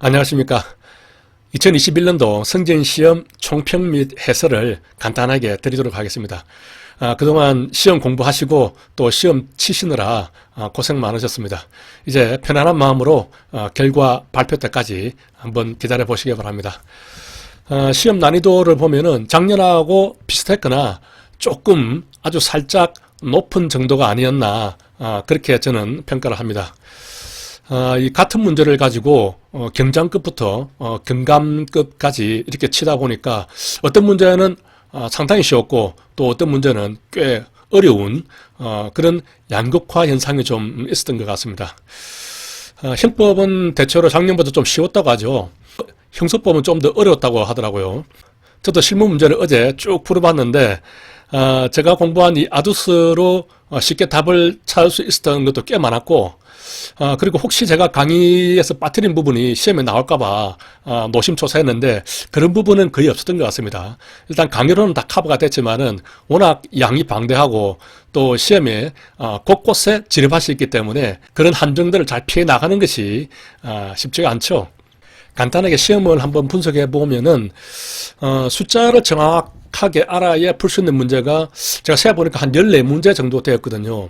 안녕하십니까. 2021년도 성적시험 총평 및 해설을 간단하게 드리도록 하겠습니다. 그동안 시험 공부하시고 또 시험 치시느라 고생 많으셨습니다. 이제 편안한 마음으로 결과 발표 때까지 한번 기다려 보시기 바랍니다. 시험 난이도를 보면은 작년하고 비슷했거나 조금 아주 살짝 높은 정도가 아니었나 그렇게 저는 평가를 합니다. 이 같은 문제를 가지고 경장급부터 경감급까지 이렇게 치다 보니까 어떤 문제는 상당히 쉬웠고 또 어떤 문제는 꽤 어려운 그런 양극화 현상이 좀 있었던 것 같습니다. 형법은 대체로 작년보다 좀 쉬웠다고 하죠. 형사법은 좀 더 어려웠다고 하더라고요. 저도 실무 문제를 어제 쭉 풀어봤는데 제가 공부한 이 아두스로 쉽게 답을 찾을 수 있었던 것도 꽤 많았고, 그리고 혹시 제가 강의에서 빠뜨린 부분이 시험에 나올까봐 노심초사했는데 그런 부분은 거의 없었던 것 같습니다. 일단 강의로는 다 커버가 됐지만은 워낙 양이 방대하고 또 시험에 곳곳에 진입할 수 있기 때문에 그런 함정들을 잘 피해 나가는 것이 쉽지가 않죠. 간단하게 시험을 한번 분석해 보면은 숫자를 정확하게 알아야 풀 수 있는 문제가 제가 세어보니까 한 14문제 정도 되었거든요.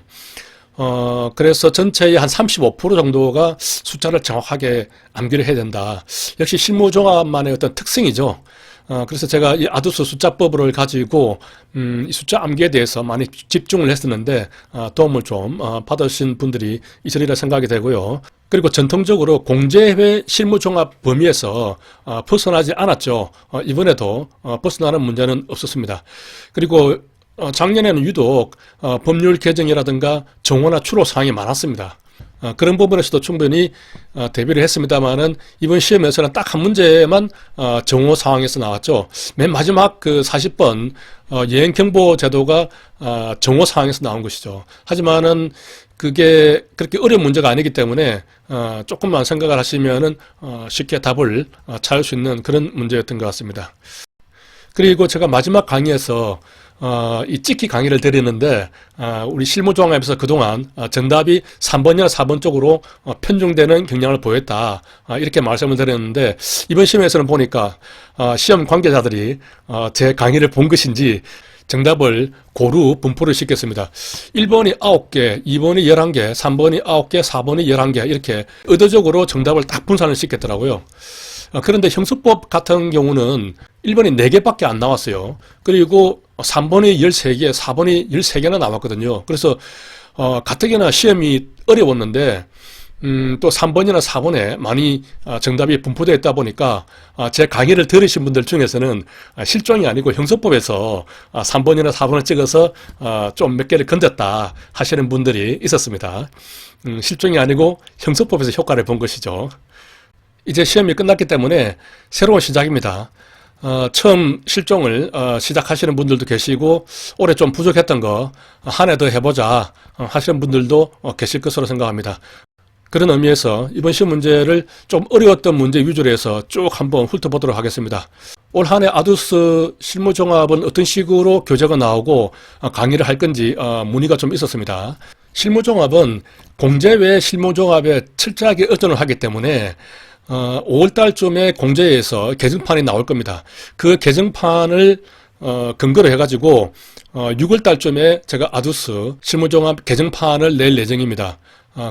그래서 전체의 한 35% 정도가 숫자를 정확하게 암기를 해야 된다. 역시 실무종합만의 어떤 특성이죠. 그래서 제가 이 아두스 숫자법을 가지고 이 숫자 암기에 대해서 많이 집중을 했었는데 도움을 좀 받으신 분들이 있으리라 생각이 되고요. 그리고 전통적으로 공제회 실무종합 범위에서 벗어나지 않았죠. 이번에도 벗어나는 문제는 없었습니다. 그리고 작년에는 유독 법률 개정이라든가 정원화 추로 사항이 많았습니다. 그런 부분에서도 충분히 대비를 했습니다만은 이번 시험에서는 딱 한 문제만 정오 상황에서 나왔죠. 맨 마지막 그 40번 여행경보 제도가 정오 상황에서 나온 것이죠. 하지만은 그게 그렇게 어려운 문제가 아니기 때문에 조금만 생각을 하시면은 쉽게 답을 찾을 수 있는 그런 문제였던 것 같습니다. 그리고 제가 마지막 강의에서 이 찍기 강의를 드리는데 우리 실무종합에서 그동안 정답이 3번이나 4번 쪽으로 편중되는 경향을 보였다 이렇게 말씀을 드렸는데 이번 시험에서는 보니까 시험 관계자들이 제 강의를 본 것인지 정답을 고루 분포를 시켰습니다. 1번이 9개, 2번이 11개, 3번이 9개, 4번이 11개 이렇게 의도적으로 정답을 딱 분산을 시켰더라고요. 그런데 형수법 같은 경우는 1번이 4개밖에 안 나왔어요. 그리고 3번이 13개, 4번이 13개나 나왔거든요. 그래서 가뜩이나 시험이 어려웠는데 또 3번이나 4번에 많이 정답이 분포되어 있다 보니까 제 강의를 들으신 분들 중에서는 실종이 아니고 형사법에서 3번이나 4번을 찍어서 좀 몇 개를 건졌다 하시는 분들이 있었습니다. 실종이 아니고 형사법에서 효과를 본 것이죠. 이제 시험이 끝났기 때문에 새로운 시작입니다. 처음 실종을 시작하시는 분들도 계시고 올해 좀 부족했던 거 한 해 더 해보자 하시는 분들도 계실 것으로 생각합니다. 그런 의미에서 이번 시험 문제를 좀 어려웠던 문제 위주로 해서 쭉 한번 훑어보도록 하겠습니다. 올 한 해 아두스 실무종합은 어떤 식으로 교재가 나오고 강의를 할 건지 문의가 좀 있었습니다. 실무종합은 공제외 실무종합에 철저하게 의존을 하기 때문에 5월달쯤에 공제에서 개정판이 나올 겁니다. 그 개정판을 근거로 해가지고 6월달쯤에 제가 아두스 실무종합 개정판을 낼 예정입니다.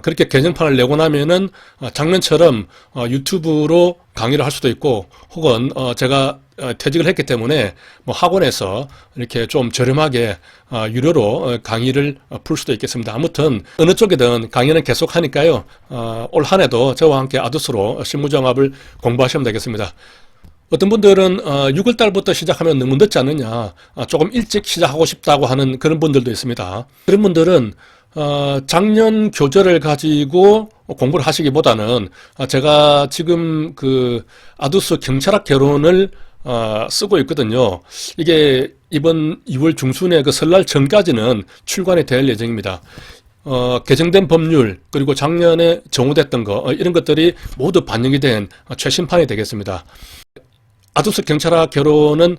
그렇게 개정판을 내고 나면은 작년처럼 유튜브로 강의를 할 수도 있고 혹은 제가 퇴직을 했기 때문에 뭐 학원에서 이렇게 좀 저렴하게 유료로 강의를 풀 수도 있겠습니다. 아무튼 어느 쪽이든 강의는 계속 하니까요. 올 한 해도 저와 함께 아두스로 실무종합을 공부하시면 되겠습니다. 어떤 분들은 6월달부터 시작하면 너무 늦지 않느냐, 조금 일찍 시작하고 싶다고 하는 그런 분들도 있습니다. 그런 분들은 작년 교재를 가지고 공부를 하시기보다는 제가 지금 그 아두스 경찰학 개론을 쓰고 있거든요. 이게 이번 2월 중순에 그 설날 전까지는 출간이 될 예정입니다. 개정된 법률 그리고 작년에 정오됐던 거 이런 것들이 모두 반영이 된 최신판이 되겠습니다. 아두스 경찰학 개론은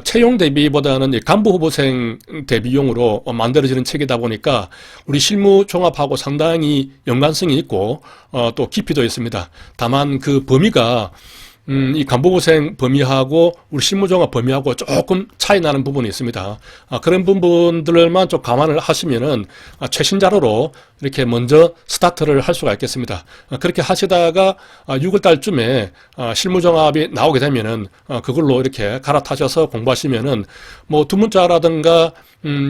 채용 대비보다는 이 간부 후보생 대비용으로 만들어지는 책이다 보니까 우리 실무 종합하고 상당히 연관성이 있고 또 깊이도 있습니다. 다만 그 범위가 이 간부후보생 범위하고 우리 실무종합 범위하고 조금 차이 나는 부분이 있습니다. 그런 부분들만 좀 감안을 하시면은 최신 자료로 이렇게 먼저 스타트를 할 수가 있겠습니다. 그렇게 하시다가 6월 달쯤에 실무종합이 나오게 되면은 그걸로 이렇게 갈아타셔서 공부하시면은 뭐 두문자라든가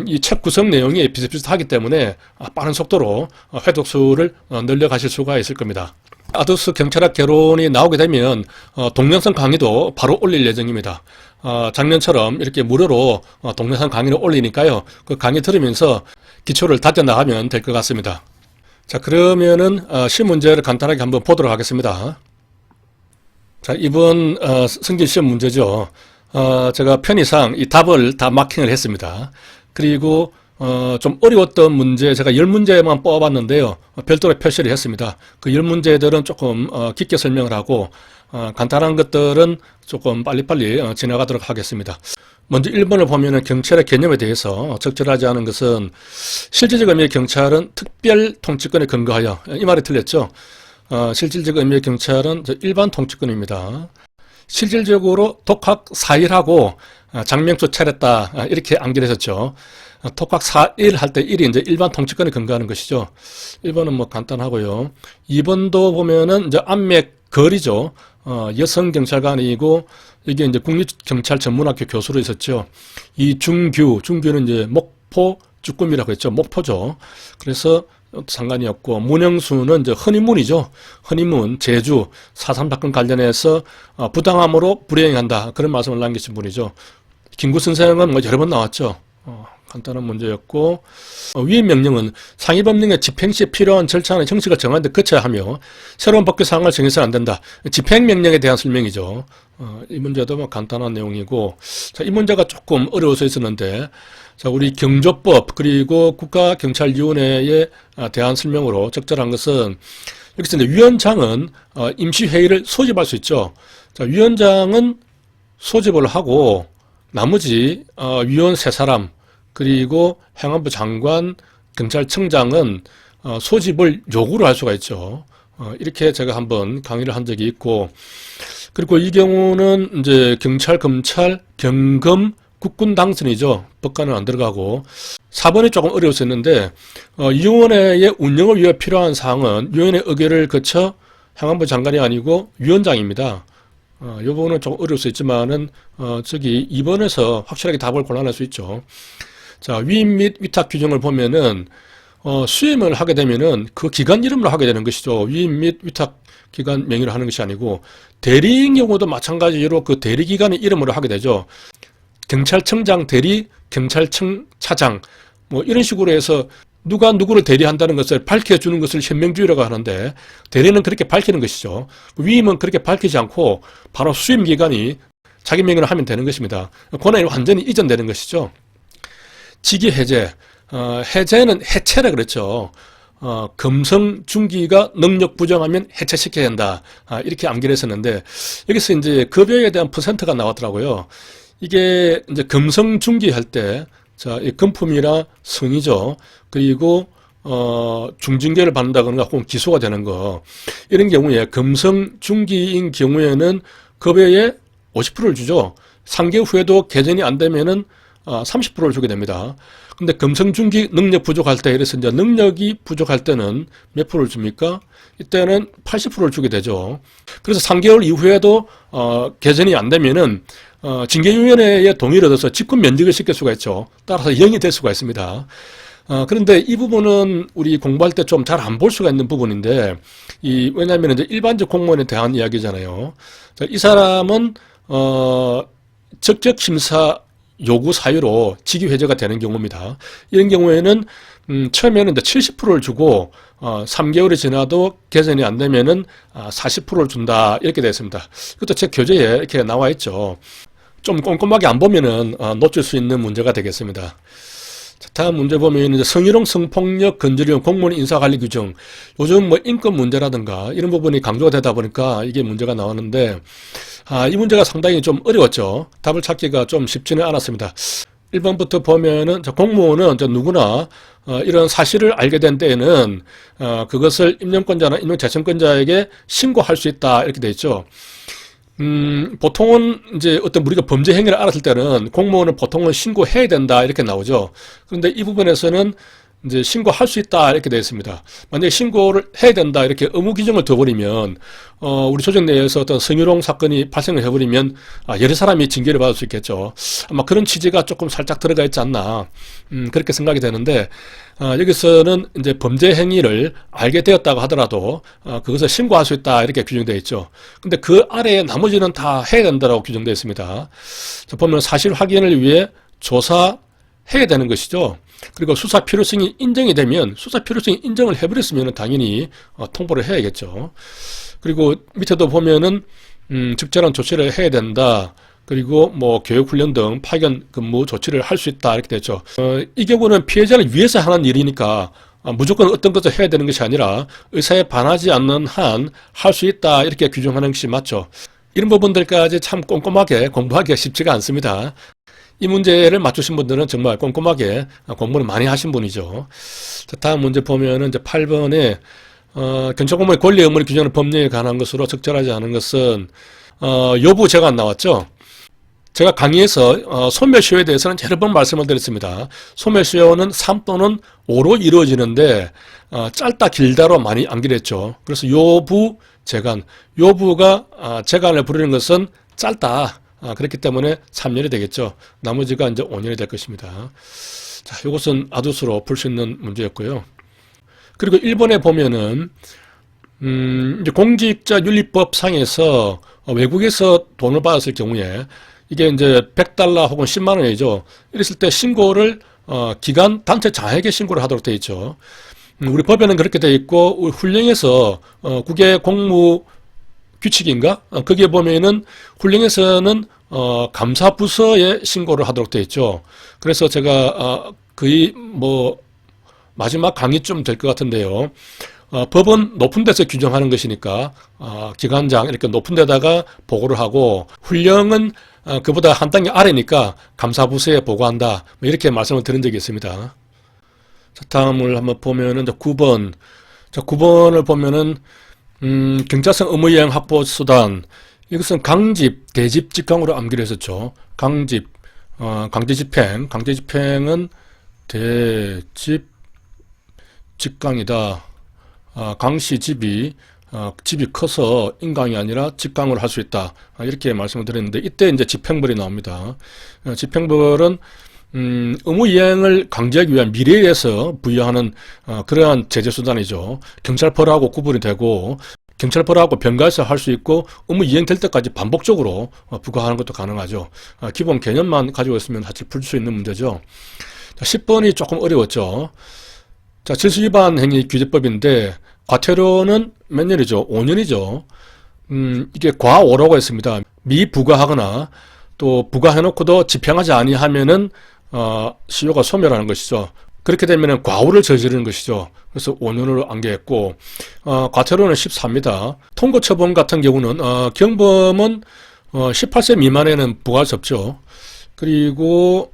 이 책 구성 내용이 비슷비슷하기 때문에 빠른 속도로 회독수를 늘려가실 수가 있을 겁니다. 아두스 경찰학 개론이 나오게 되면 동영상 강의도 바로 올릴 예정입니다. 작년처럼 이렇게 무료로 동영상 강의를 올리니까요. 그 강의 들으면서 기초를 다져나가면 될 것 같습니다. 자, 그러면은 시문제를 간단하게 한번 보도록 하겠습니다. 자, 이번 승진 시험 문제죠. 제가 편의상 이 답을 다 마킹을 했습니다. 그리고 좀 어려웠던 문제 제가 10문제만 뽑아봤는데요. 별도로 표시를 했습니다. 그 10문제들은 조금 깊게 설명을 하고 간단한 것들은 조금 빨리빨리 지나가도록 하겠습니다. 먼저 1번을 보면은 경찰의 개념에 대해서 적절하지 않은 것은 실질적 의미의 경찰은 특별 통치권에 근거하여, 이 말이 틀렸죠. 실질적 의미의 경찰은 일반 통치권입니다. 실질적으로 독학 4일하고 장명수 차렸다, 이렇게 암기했었죠. 독학 4일 할 때 1이 이제 일반 통치권에 근거하는 것이죠. 1번은 뭐 간단하고요. 2번도 보면은 이제 안맥 거리죠. 여성 경찰관이고 이게 이제 국립경찰 전문학교 교수로 있었죠. 중규는 이제 목포 주꾸미라고 했죠. 목포죠. 그래서 상관이 없고, 문영수는 이제 허니문이죠. 허니문, 제주, 4.3 사건 관련해서 부당함으로 불이행한다, 그런 말씀을 남기신 분이죠. 김구 선생은 뭐 여러 번 나왔죠. 간단한 문제였고, 위임 명령은 상위법령의 집행 시에 필요한 절차나 형식을 정하는 데 거쳐야 하며 새로운 법규 사항을 정해서는 안 된다. 집행 명령에 대한 설명이죠. 이 문제도 뭐 간단한 내용이고, 자, 이 문제가 조금 어려워서 있었는데, 자, 우리 경조법 그리고 국가경찰위원회에 대한 설명으로 적절한 것은, 여기서 이제 위원장은 임시회의를 소집할 수 있죠. 자, 위원장은 소집을 하고 나머지 위원 3사람 그리고 행안부 장관, 경찰청장은 소집을 요구를 할 수가 있죠. 이렇게 제가 한번 강의를 한 적이 있고, 그리고 이 경우는 이제 경찰, 검찰, 경검, 국군 당선이죠. 법관은 안 들어가고. 4번이 조금 어려웠었는데, 위원회의 운영을 위해 필요한 사항은 위원회 의결을 거쳐 행안부 장관이 아니고 위원장입니다. 이 부분은 조금 어려울 수 있지만은, 저기 2번에서 확실하게 답을 골라낼 수 있죠. 자, 위임 및 위탁 규정을 보면은, 수임을 하게 되면은 그 기관 이름으로 하게 되는 것이죠. 위임 및 위탁 기관 명의로 하는 것이 아니고, 대리인 경우도 마찬가지로 그 대리기관의 이름으로 하게 되죠. 경찰청장 대리, 경찰청 차장, 뭐 이런 식으로 해서 누가 누구를 대리한다는 것을 밝혀주는 것을 현명주의라고 하는데, 대리는 그렇게 밝히는 것이죠. 위임은 그렇게 밝히지 않고 바로 수임기관이 자기 명의로 하면 되는 것입니다. 권한이 완전히 이전되는 것이죠. 직위 해제, 해제는 해체라 그랬죠. 금성 중기가 능력 부정하면 해체시켜야 한다, 이렇게 암기를 했었는데, 여기서 이제 급여에 대한 퍼센트가 나왔더라고요. 이게 이제 금성 중기 할 때, 자, 이 금품이나 성이죠. 그리고 중징계를 받는다거나 혹은 기소가 되는 거, 이런 경우에 금성 중기인 경우에는 급여의 50%를 주죠. 3개월 후에도 개정이 안 되면은 30%를 주게 됩니다. 근데 금성중기 능력 부족할 때, 이래서 이제 능력이 부족할 때는 몇 프로를 줍니까? 이때는 80%를 주게 되죠. 그래서 3개월 이후에도 개정이 안 되면은 징계위원회의 동의를 얻어서 직권 면직을 시킬 수가 있죠. 따라서 0이 될 수가 있습니다. 그런데 이 부분은 우리 공부할 때 좀 잘 안 볼 수가 있는 부분인데, 왜냐하면 이제 일반적 공무원에 대한 이야기잖아요. 자, 이 사람은 적격 심사 요구 사유로 직위 해제가 되는 경우입니다. 이런 경우에는 처음에는 이제 70%를 주고 3개월이 지나도 개선이 안 되면은 40%를 준다, 이렇게 되어 있습니다. 이것도 제 교재에 이렇게 나와 있죠. 좀 꼼꼼하게 안 보면은 놓칠 수 있는 문제가 되겠습니다. 자, 다음 문제 보면 이제 성희롱, 성폭력, 건드리용, 공무원 인사관리 규정. 요즘 뭐 인권 문제라든가 이런 부분이 강조가 되다 보니까 이게 문제가 나오는데, 이 문제가 상당히 좀 어려웠죠. 답을 찾기가 좀 쉽지는 않았습니다. 1번부터 보면은 공무원은 누구나 이런 사실을 알게 된 때에는 그것을 임명권자나 임명재청권자에게 신고할 수 있다 이렇게 돼 있죠. 보통은 이제 어떤 우리가 범죄 행위를 알았을 때는 공무원은 보통은 신고해야 된다 이렇게 나오죠. 그런데 이 부분에서는 이제 신고할 수 있다 이렇게 되어 있습니다. 만약에 신고를 해야 된다 이렇게 의무 규정을 둬버리면 우리 조직 내에서 어떤 성희롱 사건이 발생을 해버리면 여러 사람이 징계를 받을 수 있겠죠. 아마 그런 취지가 조금 살짝 들어가 있지 않나 그렇게 생각이 되는데 여기서는 이제 범죄 행위를 알게 되었다고 하더라도 그것을 신고할 수 있다 이렇게 규정되어 있죠. 근데 그 아래에 나머지는 다 해야 된다고 규정되어 있습니다. 자, 보면 사실 확인을 위해 조사해야 되는 것이죠. 그리고 수사 필요성이 인정이 되면 수사 필요성이 인정을 해버렸으면 당연히 통보를 해야겠죠. 그리고 밑에도 보면은 적절한 조치를 해야 된다. 그리고 뭐 교육훈련 등 파견 근무 조치를 할 수 있다 이렇게 되죠. 이 경우는 피해자를 위해서 하는 일이니까 무조건 어떤 것을 해야 되는 것이 아니라 의사에 반하지 않는 한 할 수 있다 이렇게 규정하는 것이 맞죠. 이런 부분들까지 참 꼼꼼하게 공부하기가 쉽지가 않습니다. 이 문제를 맞추신 분들은 정말 꼼꼼하게 공부를 많이 하신 분이죠. 자, 다음 문제 보면은 이제 8번에 경찰공무원의 권리 의무를 규정하는 법령에 관한 것으로 적절하지 않은 것은 여부제가 안 나왔죠. 제가 강의에서 소멸시효에 대해서는 여러 번 말씀을 드렸습니다. 소멸시효는 3 또는 5로 이루어지는데 짧다 길다로 많이 암기했죠. 그래서 요부 재간, 요부가 재간을 부르는 것은 짧다. 그렇기 때문에 3년이 되겠죠. 나머지가 이제 5년이 될 것입니다. 자, 이것은 아두수로 풀 수 있는 문제였고요. 그리고 1번에 보면은 이제 공직자윤리법상에서 외국에서 돈을 받았을 경우에 이게 이제 100달러 혹은 10만 원이죠. 이랬을 때 신고를 기관 단체 장에게 신고를 하도록 되어 있죠. 우리 법에는 그렇게 되어 있고 우리 훈령에서 국외 공무 규칙인가? 거기에 보면은 훈령에서는 감사부서에 신고를 하도록 되어 있죠. 그래서 제가 거의 뭐 마지막 강의쯤 될 것 같은데요. 법은 높은 데서 규정하는 것이니까 기관장 이렇게 높은 데다가 보고를 하고 훈령은 그보다 한 단계 아래니까 감사부서에 보고한다. 뭐 이렇게 말씀을 드린 적이 있습니다. 자, 다음을 한번 보면은 9번. 자, 9번을 보면은 경찰청 의무이행 확보 수단 이것은 강집, 대집, 직강으로 암기를 했었죠. 강집, 강제집행, 강제집행은 대집, 직강이다. 강시 집이 집이 커서 인강이 아니라 직강으로 할 수 있다. 이렇게 말씀을 드렸는데 이때 이제 집행벌이 나옵니다. 집행벌은 의무이행을 강제하기 위한 미래에서 부여하는 그러한 제재수단이죠. 경찰벌하고 구분이 되고 경찰벌하고 병가해서 할 수 있고 의무이행될 때까지 반복적으로 부과하는 것도 가능하죠. 기본 개념만 가지고 있으면 사실 풀 수 있는 문제죠. 10번이 조금 어려웠죠. 자, 질서위반 행위 규제법인데 과태료는 몇 년이죠? 5년이죠. 이게 과오라고 했습니다. 미부과하거나 또 부과해놓고도 집행하지 아니하면은 시효가 소멸하는 것이죠. 그렇게 되면 과오를 저지르는 것이죠. 그래서 5년으로 안개했고 과태료는 14입니다. 통고처분 같은 경우는 경범은 18세 미만에는 부과할 수 없죠. 그리고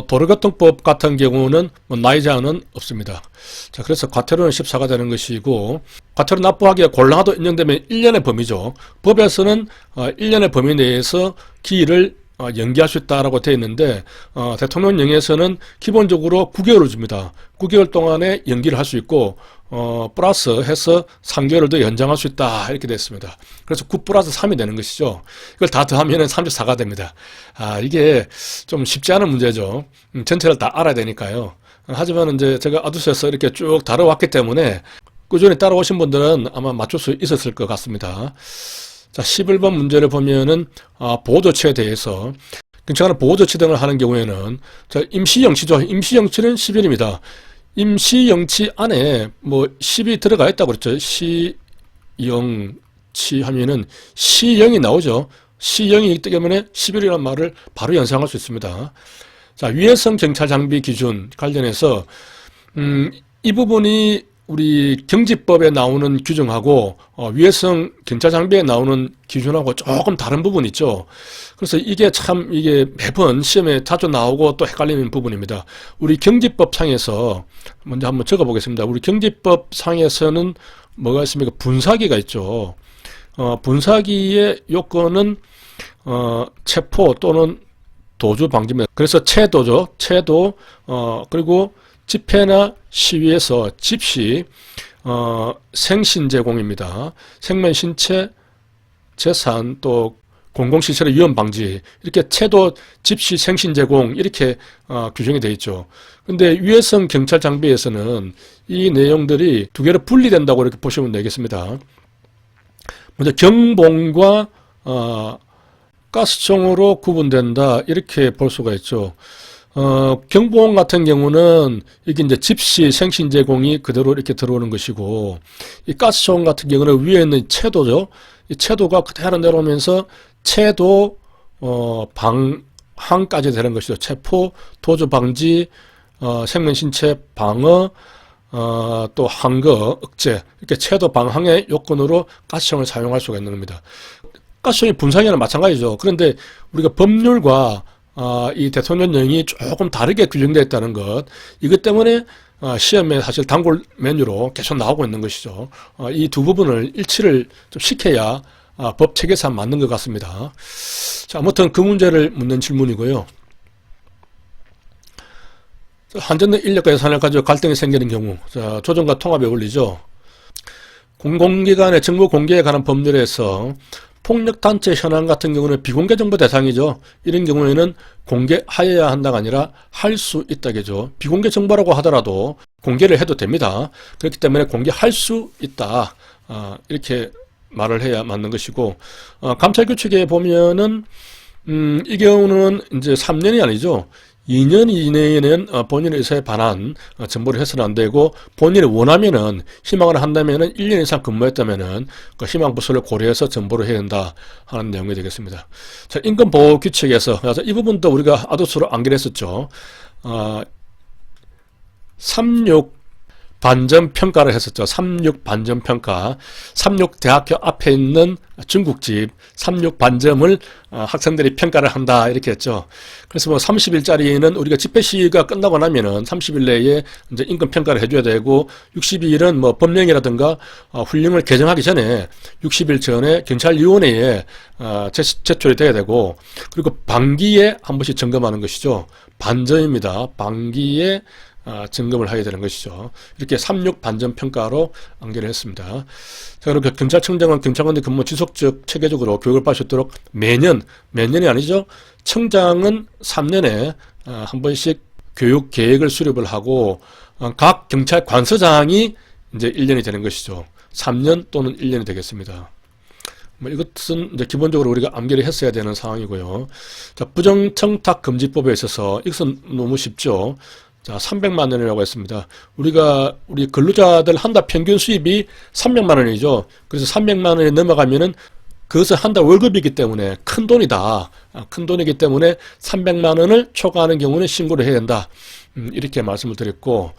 도로교통법 같은 경우는 나이 제한은 없습니다. 자, 그래서 과태료는 14가 되는 것이고 과태료 납부하기가 곤란하도 인정되면 1년의 범위죠. 법에서는 1년의 범위 내에서 기일을 연기할 수 있다라고 되어 있는데 대통령령에서는 기본적으로 9개월을 줍니다. 9개월 동안에 연기를 할 수 있고 플러스 해서 3개월을 더 연장할 수 있다 이렇게 됐습니다. 그래서 9 플러스 3이 되는 것이죠. 이걸 다 더하면 34가 됩니다. 이게 좀 쉽지 않은 문제죠. 전체를 다 알아야 되니까요. 하지만 이제 제가 아두스에서 이렇게 쭉 다뤄왔기 때문에 꾸준히 따라오신 분들은 아마 맞출 수 있었을 것 같습니다. 자, 11번 문제를 보면은 보호조치에 대해서 경찰은 보호조치 등을 하는 경우에는 자, 임시영치죠. 임시영치는 10일입니다. 임시영치 안에 뭐 10이 들어가 있다고 그랬죠. 시영치 하면은 시영이 나오죠. 시영이 있기 때문에 10일이라는 말을 바로 연상할 수 있습니다. 자, 위해성 경찰 장비 기준 관련해서 이 부분이 우리 경지법에 나오는 규정하고 위해성 경찰 장비에 나오는 기준하고 조금 다른 부분이 있죠. 그래서 이게 매번 시험에 자주 나오고 또 헷갈리는 부분입니다. 우리 경지법 상에서 먼저 한번 적어 보겠습니다. 우리 경지법 상에서는 뭐가 있습니까? 분사기가 있죠. 분사기의 요건은 체포 또는 도주 방지입니다. 그래서 체도죠. 체도 그리고 집회나 시위에서 집시 생신 제공입니다. 생명, 신체, 재산 또 공공시설의 위험 방지 이렇게 체도, 집시, 생신 제공 이렇게 규정이 되어 있죠. 근데 위해성 경찰 장비에서는 이 내용들이 두 개로 분리된다고 이렇게 보시면 되겠습니다. 먼저 경봉과 가스총으로 구분된다 이렇게 볼 수가 있죠. 경보원 같은 경우는 이게 이제 집시 생신 제공이 그대로 이렇게 들어오는 것이고, 이 가스총 같은 경우는 위에 있는 채도죠. 이 채도가 그대로 내려오면서 채도, 방항까지 되는 것이죠. 체포, 도주 방지, 생명 신체 방어, 또 항거, 억제, 이렇게 채도 방항의 요건으로 가스총을 사용할 수가 있는 겁니다. 가스총이 분사기는 마찬가지죠. 그런데 우리가 법률과 이 대통령령이 조금 다르게 규정되어 있다는 것, 이것 때문에 시험에 사실 단골 메뉴로 계속 나오고 있는 것이죠. 이 두 부분을 일치를 좀 시켜야 법 체계상 맞는 것 같습니다. 자, 아무튼 그 문제를 묻는 질문이고요. 한전의 인력과 예산을 가지고 갈등이 생기는 경우, 자, 조정과 통합에 올리죠. 공공기관의 정보 공개에 관한 법률에서 폭력단체 현황 같은 경우는 비공개 정보 대상이죠. 이런 경우에는 공개하여야 한다가 아니라 할 수 있다겠죠. 비공개 정보라고 하더라도 공개를 해도 됩니다. 그렇기 때문에 공개할 수 있다. 이렇게 말을 해야 맞는 것이고, 감찰규칙에 보면은 이 경우는 이제 3년이 아니죠. 2년 이내에는 본인의 의사에 반한 정보를 해서는 안 되고, 본인이 원하면은 희망을 한다면은 1년 이상 근무했다면은 그 희망 부서를 고려해서 정보를 해야 된다 하는 내용이 되겠습니다. 자, 인권보호규칙에서 이 부분도 우리가 아도수로 암기했었죠. 36 반전평가를 했었죠. 36 반전평가. 36 대학교 앞에 있는 중국집 36 반점을 학생들이 평가를 한다 이렇게 했죠. 그래서 뭐 30일짜리는 우리가 집회 시위가 끝나고 나면은 30일 내에 이제 인권평가를 해줘야 되고, 60일은 뭐 법령이라든가 훈령을 개정하기 전에 60일 전에 경찰위원회에 제출이 돼야 되고, 그리고 반기에 한 번씩 점검하는 것이죠. 반점입니다. 반기에 점검을 하게 되는 것이죠. 이렇게 36 반전 평가로 안개를 했습니다. 자, 그리고 경찰청장은 경찰관들 근무 지속적 체계적으로 교육을 받을 수 있도록 매년이 아니죠. 청장은 3년에 한 번씩 교육 계획을 수립을 하고, 각 경찰 관서장이 이제 1년이 되는 것이죠. 3년 또는 1년이 되겠습니다. 이것은 이제 기본적으로 우리가 암기를 했어야 되는 상황이고요. 자, 부정청탁금지법에 있어서 이것은 너무 쉽죠. 자, 300만 원이라고 했습니다. 우리 근로자들 한 달 평균 수입이 300만 원이죠. 그래서 300만 원이 넘어가면은 그것은 한 달 월급이기 때문에 큰 돈이다. 큰 돈이기 때문에 300만 원을 초과하는 경우는 신고를 해야 된다. 이렇게 말씀을 드렸고,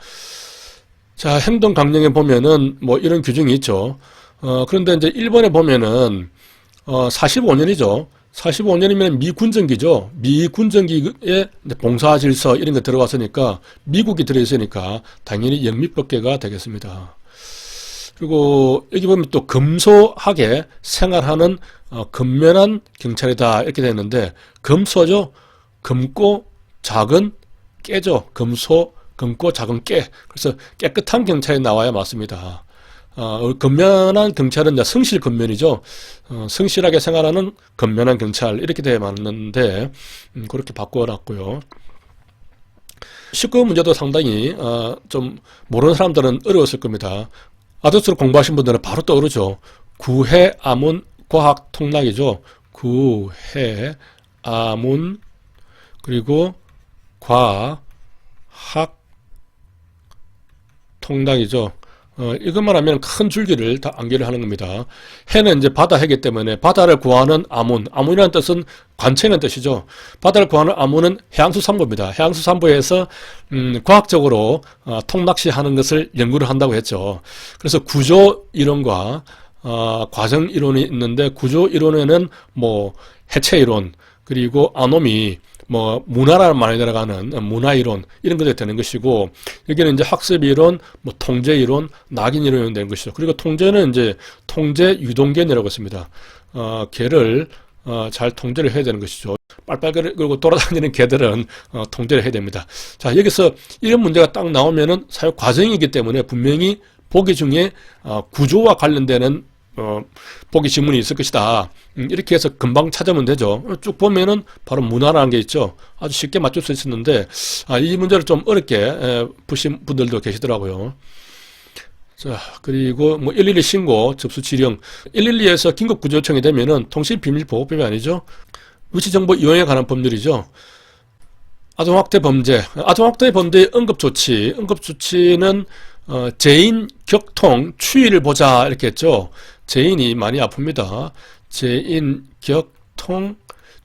자, 행동 강령에 보면은 뭐 이런 규정이 있죠. 그런데 이제 일본에 보면은 45년이죠. 45년이면 미군정기죠. 미군정기에 봉사질서 이런 거 들어갔으니까, 미국이 들어있으니까 당연히 영미법계가 되겠습니다. 그리고 여기 보면 또 검소하게 생활하는 근면한 경찰이다 이렇게 되어 있는데, 검소죠. 검고 작은 깨죠. 검소, 검고 작은 깨. 그래서 깨끗한 경찰이 나와야 맞습니다. 근면한 경찰은 이제 성실 근면이죠. 성실하게 생활하는 근면한 경찰 이렇게 되어 맞는데, 그렇게 바꿔놨고요. 19금 문제도 상당히 좀 모르는 사람들은 어려웠을 겁니다. 아도스로 공부하신 분들은 바로 떠오르죠. 구해 아문 과학 통락이죠. 구해 아문 그리고 과학 통락이죠. 이것만 하면 큰 줄기를 다 암기를 하는 겁니다. 해는 이제 바다 해기 때문에 바다를 구하는 아문, 아문이라는 뜻은 관체라는 뜻이죠. 바다를 구하는 아문은 해양수산부입니다. 해양수산부에서 과학적으로 통낚시하는 것을 연구를 한다고 했죠. 그래서 구조 이론과 과정 이론이 있는데, 구조 이론에는 뭐 해체 이론, 그리고 아노미, 뭐 문화라는 말이 들어가는 문화 이론, 이런 것들이 되는 것이고, 여기는 이제 학습 이론, 뭐 통제 이론, 낙인 이론이 되는 것이죠. 그리고 통제는 이제 통제 유동견이라고 했습니다. 개를 잘 통제를 해야 되는 것이죠. 빨빨 그리고 돌아다니는 개들은 통제를 해야 됩니다. 자, 여기서 이런 문제가 딱 나오면은 사육 과정이기 때문에 분명히 보기 중에 구조와 관련되는 보기 지문이 있을 것이다. 이렇게 해서 금방 찾으면 되죠. 쭉 보면은 바로 문화라는 게 있죠. 아주 쉽게 맞출 수 있었는데, 이 문제를 좀 어렵게 푸신 분들도 계시더라고요. 자, 그리고 뭐 112 신고, 접수 지령, 112에서 긴급 구조 요청이 되면은 통신비밀보호법이 아니죠. 위치정보 이용에 관한 법률이죠. 아동학대 범죄, 아동학대 범죄의 응급조치, 응급조치는 재인 격통 추이를 보자 이렇게 했죠. 재인이 많이 아픕니다. 재인 격통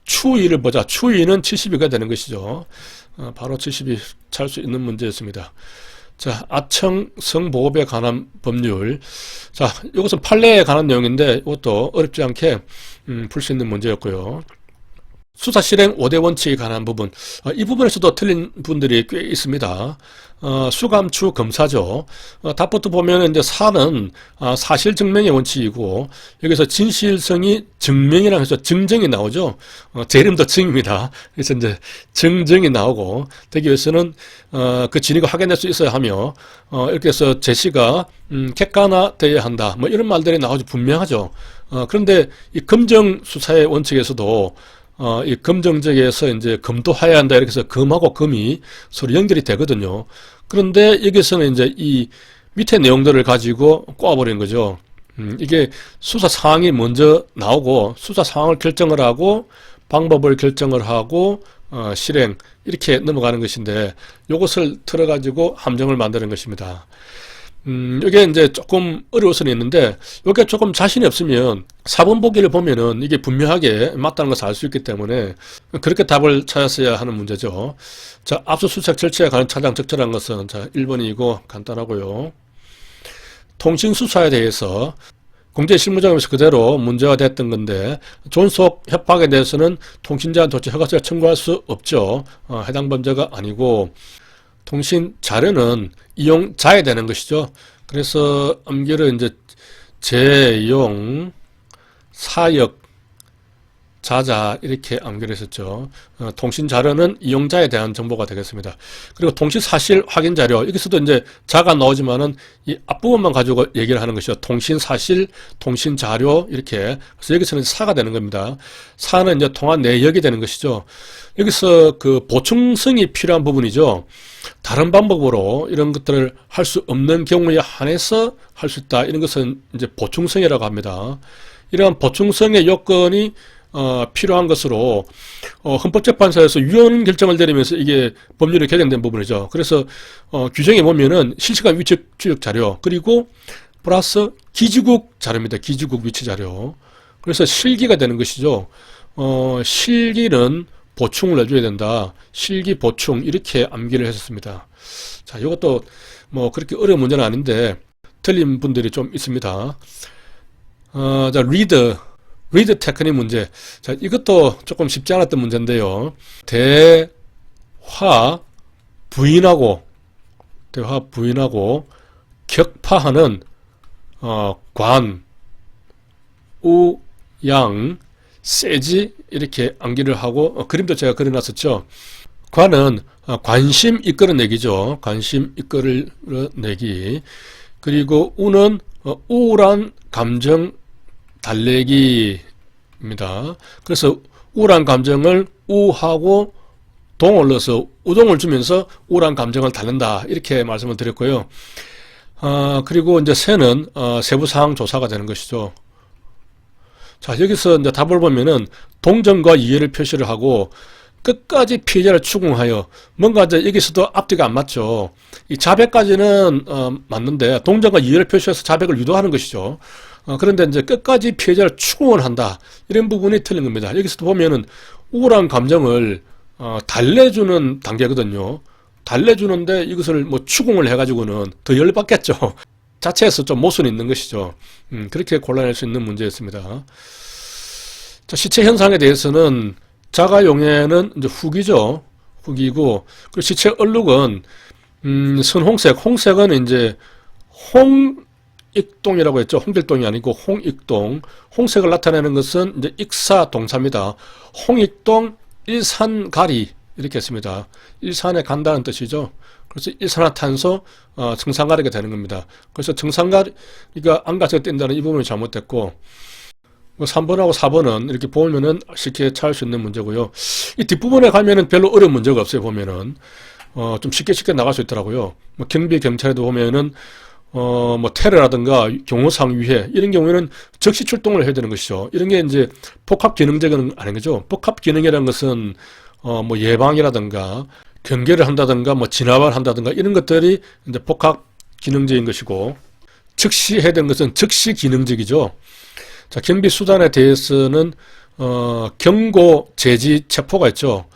추이를 보자. 추이는 70이가 되는 것이죠. 바로 70이 찰 수 있는 문제였습니다. 자, 아청 성보호에 관한 법률. 자, 이것은 판례에 관한 내용인데 이것도 어렵지 않게 풀 수 있는 문제였고요. 수사 실행 5대 원칙에 관한 부분, 이 부분에서도 틀린 분들이 꽤 있습니다. 수감추 검사죠. 답부터 보면 이제 사는 사실 증명의 원칙이고, 여기서 진실성이 증명이라고 해서 증정이 나오죠. 제 이름도 증입니다. 그래서 이제 증정이 나오고, 되기 위해서는 그 진위가 확인될 수 있어야 하며, 이렇게 해서 제시가 객관화되어야 한다. 뭐 이런 말들이 나오죠. 분명하죠. 그런데 이 검정 수사의 원칙에서도 이 검정적에서 이제 검토해야 한다 이렇게 해서 검하고 검이 서로 연결이 되거든요. 그런데 여기서는 이제 이 밑에 내용들을 가지고 꼬아버리는 거죠. 이게 수사 사항이 먼저 나오고 수사 사항을 결정을 하고 방법을 결정을 하고 실행 이렇게 넘어가는 것인데, 이것을 틀어가지고 함정을 만드는 것입니다. 이게 이제 조금 어려울 수는 있는데, 이게 조금 자신이 없으면 4번 보기를 보면은 이게 분명하게 맞다는 것을 알 수 있기 때문에 그렇게 답을 찾았어야 하는 문제죠. 자, 압수수색 절차에 관한 가장 적절한 것은, 자, 1번이고 간단하고요. 통신수사에 대해서 공제실무정에서 그대로 문제가 됐던 건데, 존속 협박에 대해서는 통신자 도치 허가서를 청구할 수 없죠. 해당 범죄가 아니고, 통신 자료는 이용자에 되는 것이죠. 그래서 암기를 이제 재용, 사역, 자자 이렇게 암기를 했었죠. 통신 자료는 이용자에 대한 정보가 되겠습니다. 그리고 통신 사실 확인 자료, 여기서도 이제 자가 나오지만은 이 앞부분만 가지고 얘기를 하는 것이죠. 통신 사실, 통신 자료 이렇게. 그래서 여기서는 사가 되는 겁니다. 사는 이제 통화 내역이 되는 것이죠. 여기서 그 보충성이 필요한 부분이죠. 다른 방법으로 이런 것들을 할 수 없는 경우에 한해서 할 수 있다. 이런 것은 이제 보충성이라고 합니다. 이러한 보충성의 요건이 필요한 것으로 헌법재판소에서 유언 결정을 내리면서 이게 법률이 개정된 부분이죠. 그래서 규정에 보면은 실시간 위치 추적 자료, 그리고 플러스 기지국 자료입니다. 기지국 위치 자료. 그래서 실기가 되는 것이죠. 실기는 보충을 해줘야 된다. 실기 보충 이렇게 암기를 했었습니다. 자, 이것도 뭐 그렇게 어려운 문제는 아닌데 틀린 분들이 좀 있습니다. 자, 리드 테크닉 문제. 자, 이것도 조금 쉽지 않았던 문제인데요. 대화 부인하고 격파하는 관, 우, 양, 세지 이렇게 암기를 하고, 그림도 제가 그려놨었죠. 관은 관심 이끌어내기죠. 관심 이끌어내기. 그리고 우는 우울한 감정 달래기입니다. 그래서 우울한 감정을 우하고 동을 넣어서 우동을 주면서 우울한 감정을 달랜다 이렇게 말씀을 드렸고요. 그리고 이제 세는 세부사항 조사가 되는 것이죠. 자, 여기서 이제 답을 보면은 동정과 이해를 표시를 하고, 끝까지 피해자를 추궁하여 뭔가 이제 여기서도 앞뒤가 안 맞죠. 이 자백까지는 맞는데 동정과 이해를 표시해서 자백을 유도하는 것이죠. 그런데 이제 끝까지 피해자를 추궁을 한다. 이런 부분이 틀린 겁니다. 여기서도 보면은 우울한 감정을 달래주는 단계거든요. 달래주는데 이것을 뭐 추궁을 해가지고는 더 열받겠죠. 자체에서 좀 모순이 있는 것이죠. 그렇게 곤란할 수 있는 문제였습니다. 자, 시체 현상에 대해서는 자가용해는 이제 후기죠. 후기고, 그리고 시체 얼룩은, 선홍색, 홍색은 이제 홍익동이라고 했죠. 홍길동이 아니고 홍익동. 홍색을 나타내는 것은 이제 익사 동사입니다. 홍익동 일산가리. 이렇게 했습니다. 일산에 간다는 뜻이죠. 그래서 일산화탄소 정산가리가 되는 겁니다. 그래서 정산가리가 안 가서 뛴다는 이 부분이 잘못됐고, 3번하고 4번은 이렇게 보면은 쉽게 찾을 수 있는 문제고요. 이 뒷부분에 가면은 별로 어려운 문제가 없어요. 보면은 좀 쉽게 나갈 수 있더라고요. 뭐 경비 경찰에도 보면은 뭐 테러라든가 경호상 위해 이런 경우에는 즉시 출동을 해야 되는 것이죠. 이런 게 이제 복합 기능적은 아닌 거죠. 복합 기능이라는 것은 뭐 예방이라든가 경계를 한다든가 뭐 진압을 한다든가 이런 것들이 이제 복합 기능적인 것이고, 즉시 해야 되는 것은 즉시 기능적이죠. 자, 경비 수단에 대해서는 경고, 제지, 체포가 있죠.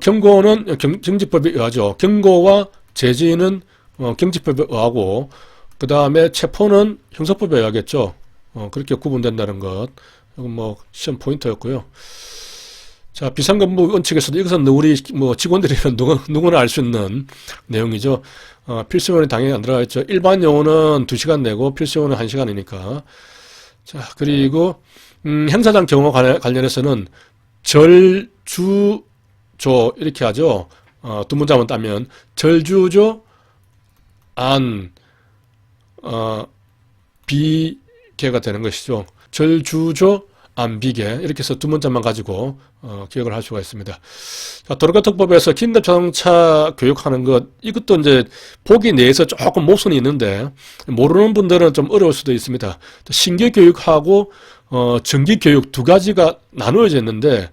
경고는 경지법에 의하죠. 경고와 제지는 경지법에 의하고, 그 다음에 체포는 형사법에 의하겠죠. 그렇게 구분된다는 것. 이건 뭐 시험 포인트였고요. 자, 비상근무 원칙에서도 이것은 우리 뭐 직원들이면 누구나 알 수 있는 내용이죠. 필수요원이 당연히 안 들어가 있죠. 일반 요원은 2시간 내고 필수요원은 1시간이니까. 자, 그리고 행사장 경호와 관련해서는 절주조 이렇게 하죠. 두 문장만 따면 절주조 안 비계가 되는 것이죠. 절주조 안 비계 이렇게 해서 두 문장만 가지고 기억을 할 수가 있습니다. 자, 도로교통법에서 긴급자동차 교육하는 것, 이것도 이제 보기 내에서 조금 모순이 있는데 모르는 분들은 좀 어려울 수도 있습니다. 신규 교육하고 정기 교육 두 가지가 나누어져 있는데,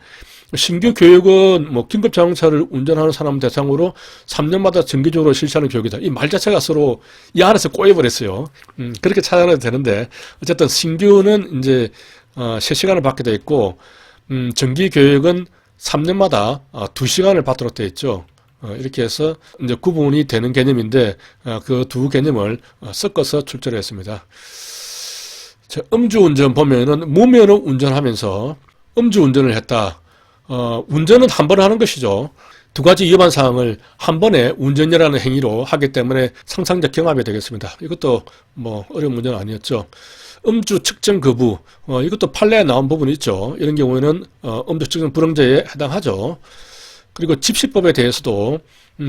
신규 교육은 뭐 긴급자동차를 운전하는 사람 대상으로 3년마다 정기적으로 실시하는 교육이다. 이 말 자체가 서로 이 안에서 꼬여버렸어요. 그렇게 찾아내도 되는데, 어쨌든 신규는 이제 3시간을 받게 되어 있고, 정기 교육은 3년마다 2시간을 받도록 되어 있죠. 이렇게 해서 이제 구분이 되는 개념인데, 그 두 개념을 섞어서 출제를 했습니다. 자, 음주운전 보면은 무면허 운전하면서 음주운전을 했다. 운전은 한 번 하는 것이죠. 두 가지 위험한 사항을 한 번에 운전이라는 행위로 하기 때문에 상상적 경합이 되겠습니다. 이것도 뭐 어려운 문제는 아니었죠. 음주 측정 거부, 이것도 판례에 나온 부분이 있죠. 이런 경우에는 음주 측정 불응죄에 해당하죠. 그리고 집시법에 대해서도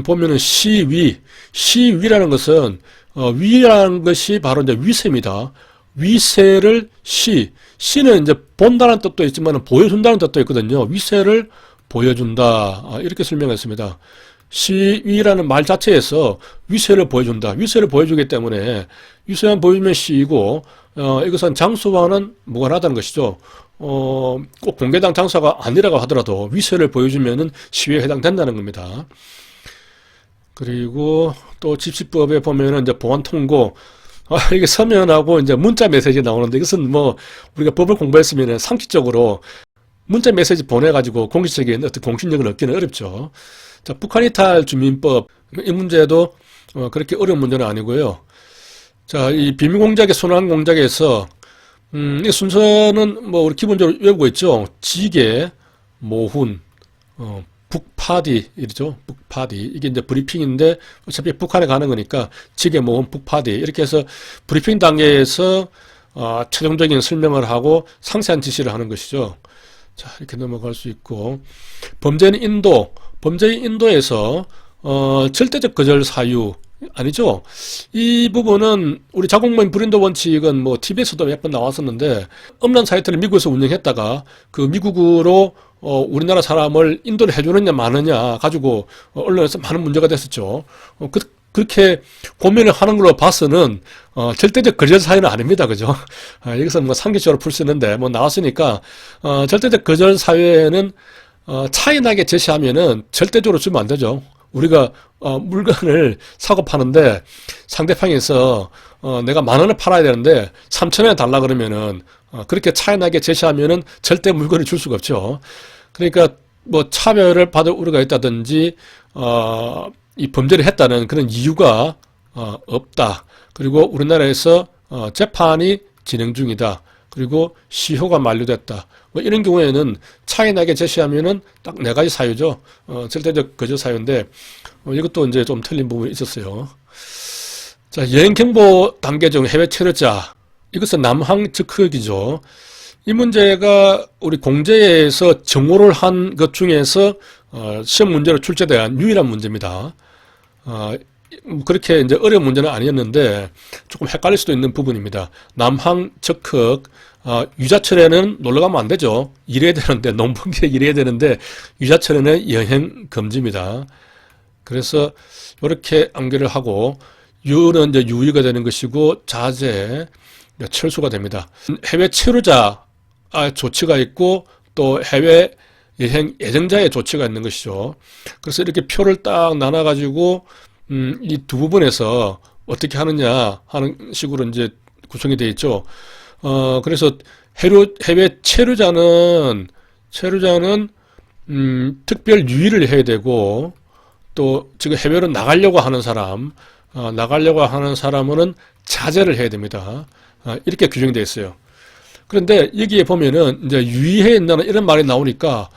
보면은 시위라는 것은 위라는 것이 바로 이제 위세입니다. 위세를 시는 이제 본다는 뜻도 있지만 보여준다는 뜻도 있거든요. 위세를 보여준다, 이렇게 설명했습니다. 시위라는 말 자체에서 위세를 보여준다. 위세를 보여주기 때문에 위세만 보여주면 시이고, 이것은 장소와는 무관하다는 것이죠. 꼭 공개당 장소가 아니라고 하더라도 위세를 보여주면은 시위에 해당된다는 겁니다. 그리고 또 집시법에 보면은 이제 보안 통고, 이게 서면하고 이제 문자 메시지 나오는데, 이것은 뭐 우리가 법을 공부했으면 상식적으로 문자 메시지 보내가지고 공식적인 어떤 공신력을 얻기는 어렵죠. 자, 북한이탈 주민법, 이 문제도 그렇게 어려운 문제는 아니고요. 자, 이 비밀공작의 순환공작에서 이 순서는 뭐 우리 기본적으로 외우고 있죠. 지게, 모훈, 북파디 이러죠. 북파디, 이게 이제 브리핑인데 어차피 북한에 가는 거니까 지게, 모훈, 북파디 이렇게 해서 브리핑 단계에서 최종적인 설명을 하고 상세한 지시를 하는 것이죠. 자, 이렇게 넘어갈 수 있고, 범죄인 인도에서 절대적 거절 사유 아니죠. 이 부분은 우리 자국민 불인도 원칙은 뭐 TV에서도 몇 번 나왔었는데, 음란 사이트를 미국에서 운영했다가 그 미국으로 우리나라 사람을 인도를 해주느냐 마느냐 가지고 언론에서 많은 문제가 됐었죠. 그렇게 고민을 하는 걸로 봐서는 절대적 거절 사유는 아닙니다. 그죠? 여기서 뭐 상식적으로 풀 수 있는데 뭐 나왔으니까 절대적 거절 사유에는 차이 나게 제시하면은 절대적으로 주면 안 되죠. 우리가 물건을 사고 파는데 상대방에서 내가 10,000원에 팔아야 되는데 3,000원에 달라 그러면은 그렇게 차이 나게 제시하면은 절대 물건을 줄 수가 없죠. 그러니까 뭐 차별을 받을 우려가 있다든지 이 범죄를 했다는 그런 이유가 없다. 그리고 우리나라에서 재판이 진행 중이다. 그리고 시효가 만료됐다. 뭐 이런 경우에는 차이 나게 제시하면은 딱 4가지 사유죠. 절대적 거절 사유인데 이것도 이제 좀 틀린 부분이 있었어요. 자, 여행 경보 단계 중 해외 체류자. 이것은 남항 적흑이죠. 이 문제가 우리 공제에서 정오를 한 것 중에서 시험 문제로 출제된 유일한 문제입니다. 그렇게 이제 어려운 문제는 아니었는데 조금 헷갈릴 수도 있는 부분입니다. 남항 적흑 유자철에는 놀러 가면 안 되죠. 일해야 되는데 농번기에 일해야 되는데 유자철에는 여행 금지입니다. 그래서 이렇게 암기를 하고 유는 이제 유의가 되는 것이고 자제 철수가 됩니다. 해외 체류자 조치가 있고 또 해외 여행 예정자의 조치가 있는 것이죠. 그래서 이렇게 표를 딱 나눠가지고 이 두 부분에서 어떻게 하느냐 하는 식으로 이제 구성이 되어 있죠. 그래서 해외 체류자는 특별 유의를 해야 되고 또 지금 해외로 나가려고 하는 사람은 자제를 해야 됩니다. 이렇게 규정이 되어 있어요. 그런데 여기에 보면은 이제 유의해야 한다는 이런 말이 나오니까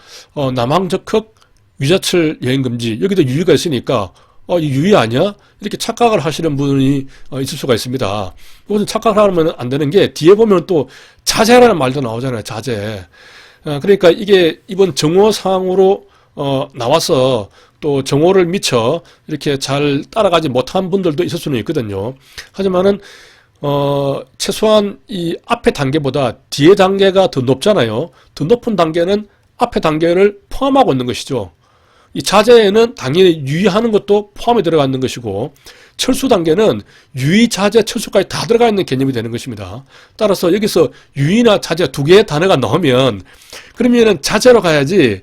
남항 적흑 유자철 여행 금지 여기도 유의가 있으니까 이 유의 아니야? 이렇게 착각을 하시는 분이 있을 수가 있습니다. 이것은 착각을 하면 안 되는 게 뒤에 보면 또 자제라는 말도 나오잖아요. 자제. 그러니까 이게 이번 정오상으로 나와서 또 정오를 미처 이렇게 잘 따라가지 못한 분들도 있을 수는 있거든요. 하지만은 최소한 이 앞에 단계보다 뒤에 단계가 더 높잖아요. 더 높은 단계는 앞에 단계를 포함하고 있는 것이죠. 이 자제에는 당연히 유의하는 것도 포함이 들어가 있는 것이고 철수 단계는 유의, 자제, 철수까지 다 들어가 있는 개념이 되는 것입니다. 따라서 여기서 유의나 자제 두 개의 단어가 나오면 그러면은 자제로 가야지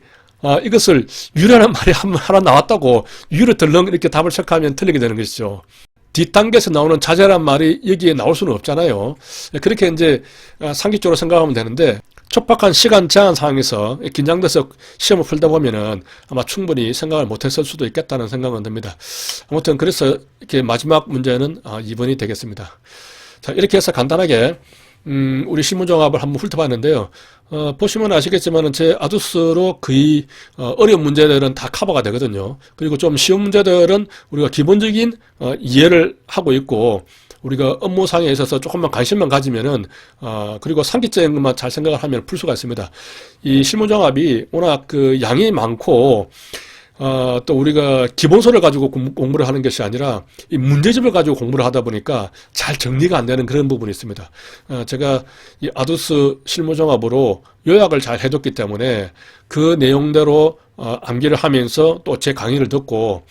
이것을 유라는 말이 하나 나왔다고 유를 덜렁 이렇게 답을 체크하면 틀리게 되는 것이죠. 뒷단계에서 나오는 자제란 말이 여기에 나올 수는 없잖아요. 그렇게 이제 상식적으로 생각하면 되는데 촉박한 시간 제한 상황에서 긴장돼서 시험을 풀다 보면은 아마 충분히 생각을 못했을 수도 있겠다는 생각은 듭니다. 아무튼 그래서 이렇게 마지막 문제는 2번이 되겠습니다. 자, 이렇게 해서 간단하게 우리 실무종합을 한번 훑어봤는데요. 보시면 아시겠지만 제 아두스로 거의 어려운 문제들은 다 커버가 되거든요. 그리고 좀 쉬운 문제들은 우리가 기본적인 이해를 하고 있고 우리가 업무상에 있어서 조금만 관심만 가지면은 그리고 상기적인 것만 잘 생각을 하면 풀 수가 있습니다. 이 실무종합이 워낙 그 양이 많고 또 우리가 기본서를 가지고 공부를 하는 것이 아니라 이 문제집을 가지고 공부를 하다 보니까 잘 정리가 안 되는 그런 부분이 있습니다. 제가 이 아두스 실무종합으로 요약을 잘 해뒀기 때문에 그 내용대로 암기를 하면서 또 제 강의를 듣고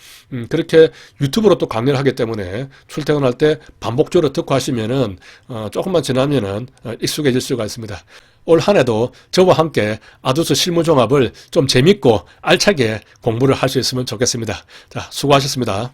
그렇게 유튜브로 또 강의를 하기 때문에 출퇴근할 때 반복적으로 듣고 하시면은 조금만 지나면은 익숙해질 수가 있습니다. 올 한 해도 저와 함께 아두스 실무종합을 좀 재밌고 알차게 공부를 할 수 있으면 좋겠습니다. 자, 수고하셨습니다.